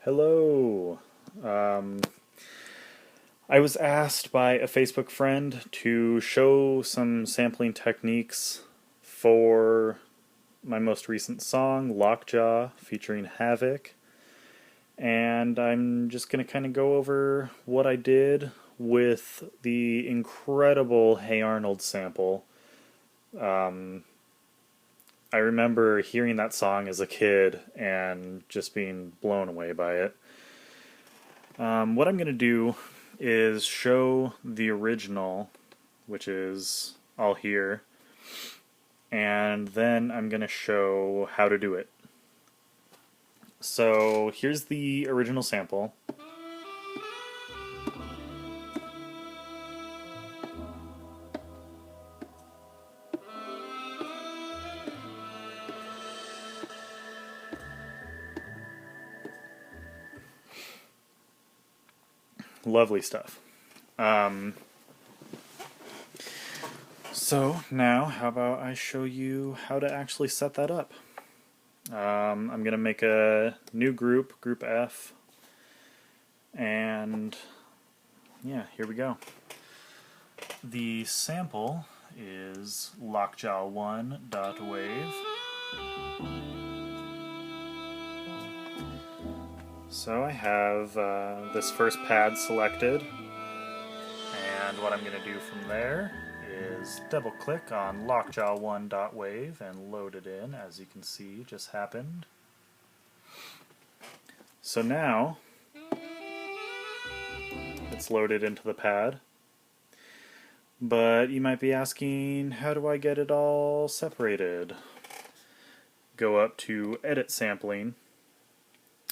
Hello. Um, I was asked by a Facebook friend to show some sampling techniques for my most recent song, Lockjaw, featuring Havoc. And I'm just going to kind of go over what I did with the incredible Hey Arnold sample. Um, I remember hearing that song as a kid and just being blown away by it. What I'm going to do is show the original, which is all here, and then I'm going to show how to do it. So here's the original sample. Lovely stuff. So now, how about I show you how to actually set that up? I'm going to make a new group, Group F, and yeah, here we go. The sample is lockjaw1.wave. So I have this first pad selected, and what I'm going to do from there is double click on lockjaw1.wave and load it in. As you can see, just happened. So now it's loaded into the pad, but you might be asking, how do I get it all separated? Go up to Edit Sampling,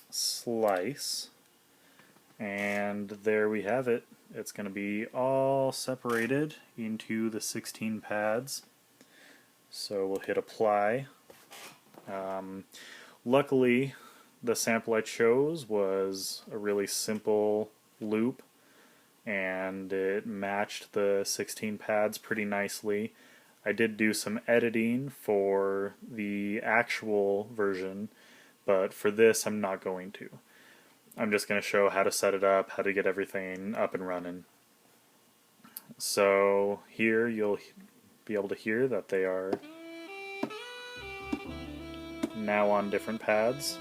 Slice, and there we have it. It's going to be all separated into the 16 pads. So we'll hit Apply. Luckily, the sample I chose was a really simple loop, and it matched the 16 pads pretty nicely. I did do some editing for the actual version, but for this I'm not going to. I'm just going to show how to set it up, how to get everything up and running. So here you'll be able to hear that they are now on different pads.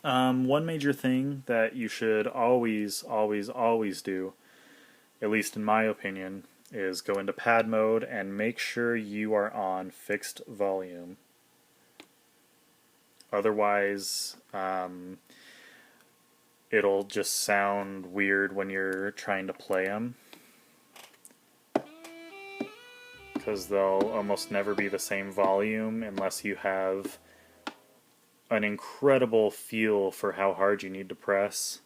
One major thing that you should always do, at least in my opinion, is go into pad mode and make sure you are on fixed volume. Otherwise, it'll just sound weird when you're trying to play them, because they'll almost never be the same volume unless you have an incredible feel for how hard you need to press.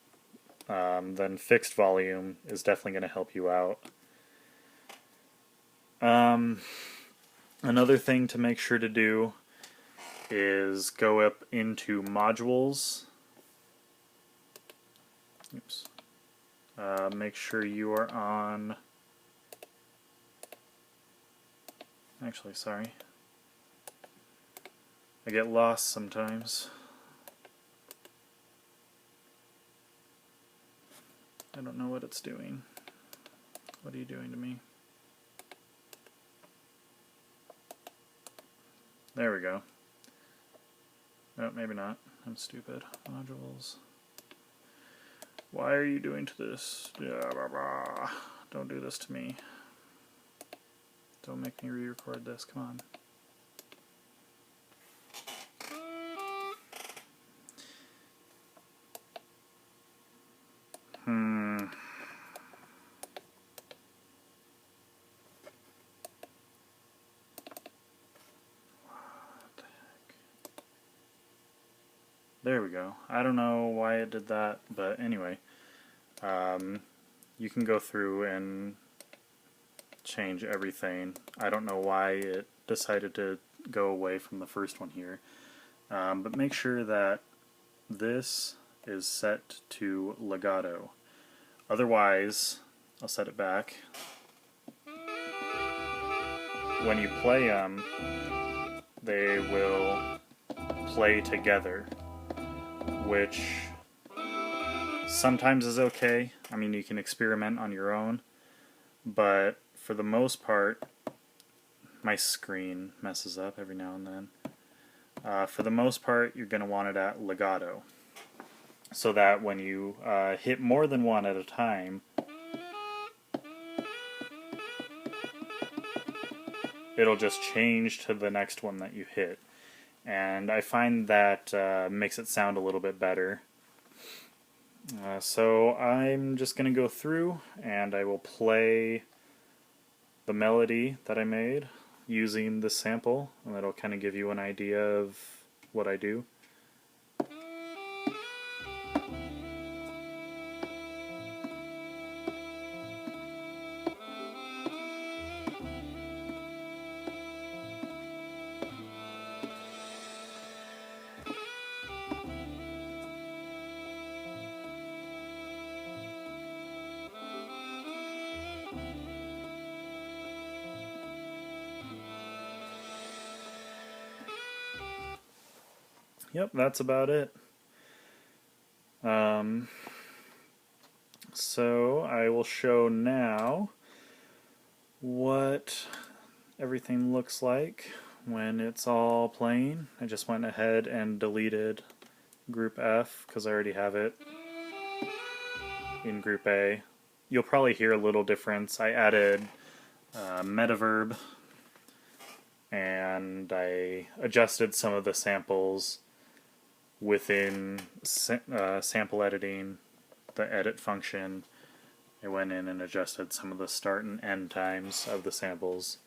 Then fixed volume is definitely going to help you out. Another thing to make sure to do is go up into modules. Oops. Make sure you are on... Actually, sorry. I get lost sometimes. I don't know what it's doing. What are you doing to me? There we go. No, maybe not. I'm stupid. Modules. Why are you doing to this? Don't do this to me. Don't make me re-record this. Come on. There we go. I don't know why it did that, but anyway. You can go through and change everything. I don't know why it decided to go away from the first one here. But make sure that this is set to legato. Otherwise, I'll set it back. When you play them, they will play together, which sometimes is okay. I mean, you can experiment on your own, but for the most part, my screen messes up every now and then. For the most part, you're going to want it at legato, so that when you hit more than one at a time, it'll just change to the next one that you hit. And I find that makes it sound a little bit better. So I'm just going to go through and I will play the melody that I made using this sample, and that'll kind of give you an idea of what I do. Yep, that's about it. So I will show now what everything looks like when it's all playing. I just went ahead and deleted group F because I already have it in group A. You'll probably hear a little difference. I added metaverb and I adjusted some of the samples within sample editing, the edit function. I went in and adjusted some of the start and end times of the samples.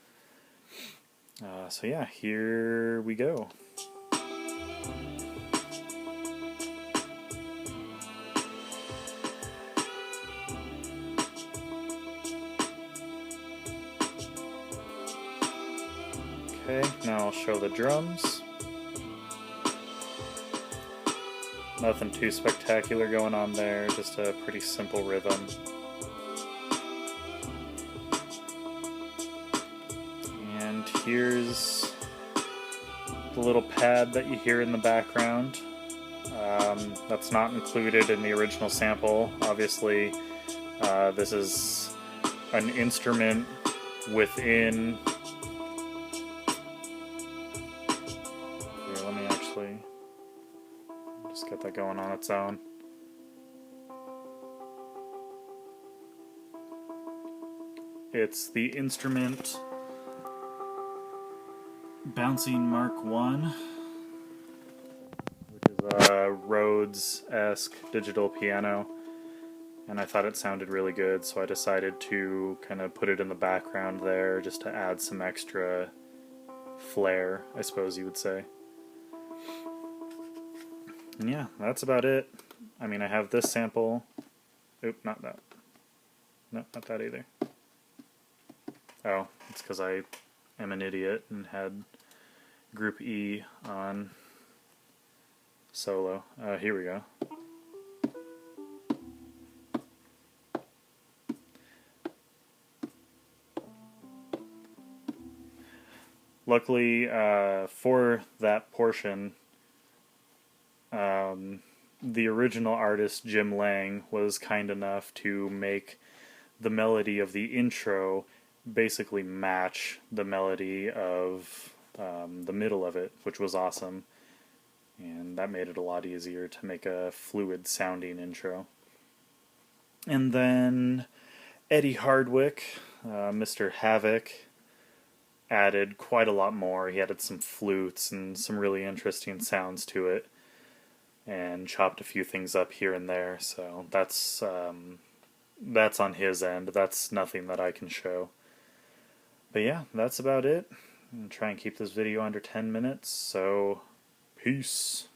So yeah, here we go. Okay, now I'll show the drums. Nothing too spectacular going on there, just a pretty simple rhythm. And here's the little pad that you hear in the background. That's not included in the original sample. Obviously, this is an instrument within... Here, let me actually just get that going on its own. It's the instrument Bouncing Mark 1, which is a Rhodes-esque digital piano, and I thought it sounded really good, so I decided to kind of put it in the background there just to add some extra flair, I suppose you would say. And yeah, that's about it. I mean, I have this sample. Oop, not that. No, not that either. Oh, it's because I am an idiot and had group E on solo. Here we go. Luckily, for that portion, the original artist, Jim Lang, was kind enough to make the melody of the intro basically match the melody of the middle of it, which was awesome. And that made it a lot easier to make a fluid sounding intro. And then Eddie Hardwick, Mr. Havoc, added quite a lot more. He added some flutes and some really interesting sounds to it, and chopped a few things up here and there, so that's on his end. That's nothing that I can show. But yeah, that's about it. I'm going to try and keep this video under 10 minutes, so peace.